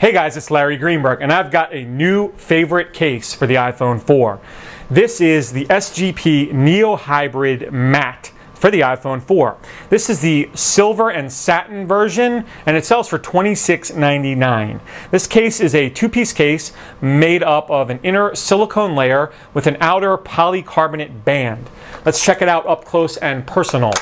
Hey guys, it's Larry Greenberg, and I've got a new favorite case for the iPhone 4. This is the SGP Neo Hybrid Matte for the iPhone 4. This is the silver and satin version, and it sells for $26.99. This case is a two-piece case made up of an inner silicone layer with an outer polycarbonate band. Let's check it out up close and personal.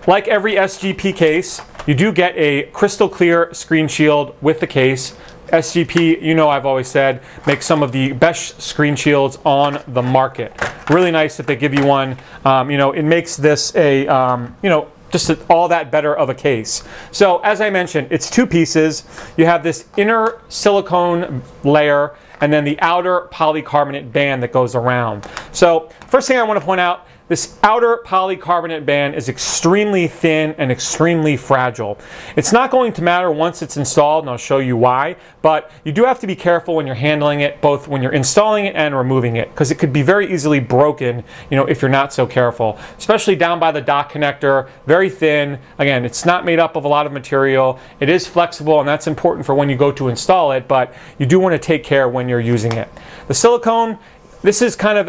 Like every SGP case, you do get a crystal clear screen shield with the case. SGP, you know I've always said, makes some of the best screen shields on the market. Really nice that they give you one. It makes this a, just all that better of a case. So as I mentioned, it's two pieces. You have this inner silicone layer and then the outer polycarbonate band that goes around. So first thing I want to point out, this outer polycarbonate band is extremely thin and extremely fragile. It's not going to matter once it's installed, and I'll show you why, but you do have to be careful when you're handling it, both when you're installing it and removing it, because it could be very easily broken, if you're not so careful. Especially down by the dock connector, very thin. Again, it's not made up of a lot of material. It is flexible, and that's important for when you go to install it, but you do want to take care when you're using it. The silicone, this is kind of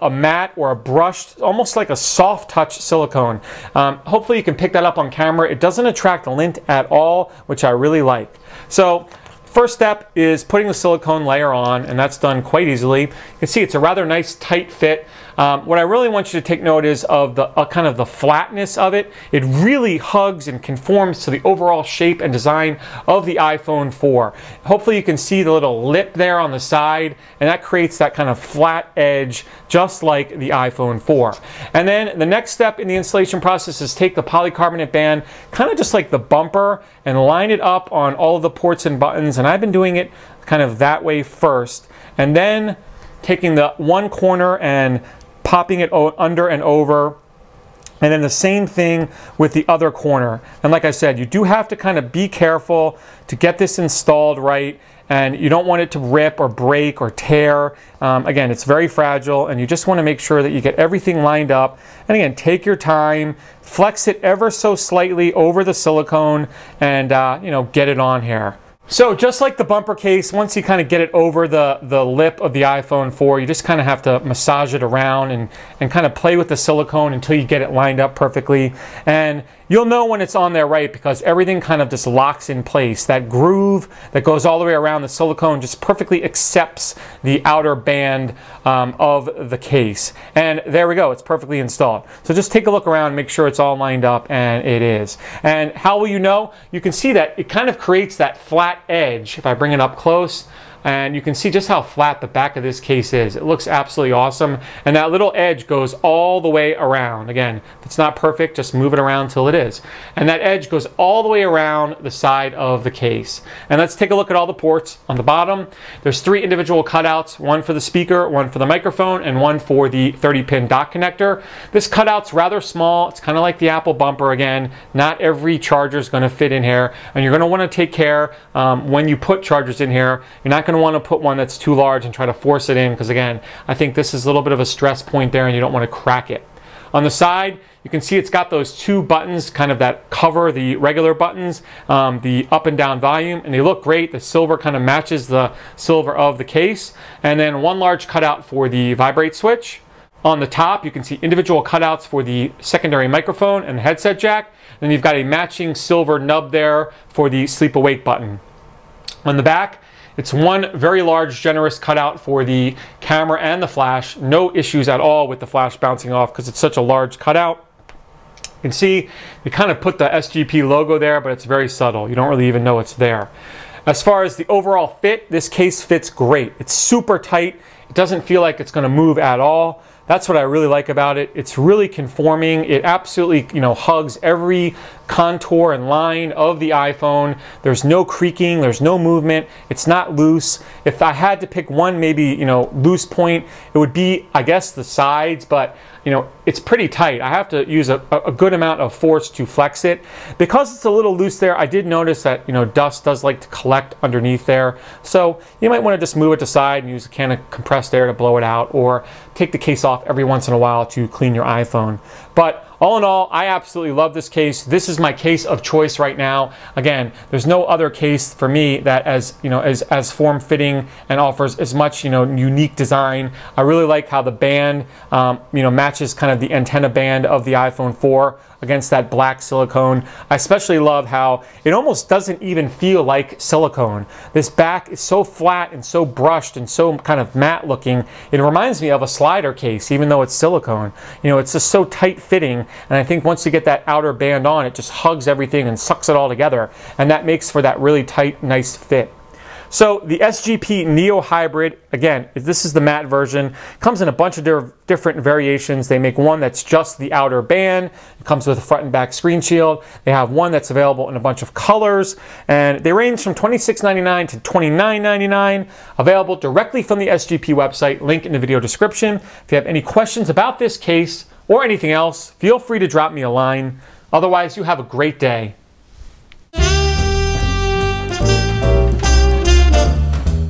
a matte or a brushed, almost like a soft touch silicone. Hopefully you can pick that up on camera. It doesn't attract lint at all, which I really like. So first step is putting the silicone layer on, and that's done quite easily. You can see it's a rather nice tight fit. What I really want you to take note is of the kind of the flatness of it. It really hugs and conforms to the overall shape and design of the iPhone 4. Hopefully you can see the little lip there on the side, and that creates that kind of flat edge just like the iPhone 4. And then the next step in the installation process is take the polycarbonate band, kind of just like the bumper, and line it up on all of the ports and buttons. And I've been doing it kind of that way first, and then taking the one corner and popping it under and over, and then the same thing with the other corner. And like I said, you do have to kind of be careful to get this installed right, and you don't want it to rip or break or tear. Again, it's very fragile, and you just want to make sure that you get everything lined up. And again, take your time, flex it ever so slightly over the silicone, and get it on here. So just like the bumper case, once you kind of get it over the lip of the iPhone 4, you just kind of have to massage it around and kind of play with the silicone until you get it lined up perfectly. And you'll know when it's on there right, because everything kind of just locks in place. That groove that goes all the way around the silicone just perfectly accepts the outer band of the case. And there we go, it's perfectly installed. So just take a look around, make sure it's all lined up, and it is. And how will you know? You can see that it kind of creates that flat edge if I bring it up close. And you can see just how flat the back of this case is. It looks absolutely awesome. And that little edge goes all the way around. Again, if it's not perfect, just move it around till it is. And that edge goes all the way around the side of the case. And let's take a look at all the ports. On the bottom, there's 3 individual cutouts, one for the speaker, one for the microphone, and one for the 30-pin dock connector. This cutout's rather small. It's kind of like the Apple bumper again. Not every charger is going to fit in here. And you're going to want to take care when you put chargers in here. You're not going to want to put one that's too large and try to force it in, because again, I think this is a little bit of a stress point there, and you don't want to crack it. On the side, you can see it's got those 2 buttons kind of that cover the regular buttons, the up and down volume, and they look great. The silver kind of matches the silver of the case. And then one large cutout for the vibrate switch. On the top, you can see individual cutouts for the secondary microphone and the headset jack. Then you've got a matching silver nub there for the sleep awake button. On the back, it's one very large, generous cutout for the camera and the flash. No issues at all with the flash bouncing off because it's such a large cutout. You can see we kind of put the SGP logo there, but it's very subtle. You don't really even know it's there. As far as the overall fit, this case fits great. It's super tight. It doesn't feel like it's going to move at all. That's what I really like about it. It's really conforming. It absolutely, hugs every contour and line of the iPhone. There's no creaking, there's no movement. It's not loose. If I had to pick one maybe, loose point, it would be, I guess, the sides, but it's pretty tight. I have to use a good amount of force to flex it. Because it's a little loose there, I did notice that, dust does like to collect underneath there. So you might want to just move it aside and use a can of compressed air to blow it out, or take the case off every once in a while to clean your iPhone. But All in all, I absolutely love this case. This is my case of choice right now. Again, there's no other case for me that as form-fitting and offers as much unique design. I really like how the band matches kind of the antenna band of the iPhone 4 against that black silicone. I especially love how it almost doesn't even feel like silicone. This back is so flat and so brushed and so kind of matte looking. It reminds me of a slider case, even though it's silicone. It's just so tight fitting, and I think once you get that outer band on, it just hugs everything and sucks it all together, and that makes for that really tight, nice fit. So the SGP Neo Hybrid, again, this is the matte version. Comes in a bunch of different variations. They make one that's just the outer band. It comes with a front and back screen shield. They have one that's available in a bunch of colors, and they range from $26.99 to $29.99. Available directly from the SGP website, link in the video description. If you have any questions about this case or anything else, feel free to drop me a line. Otherwise, you have a great day.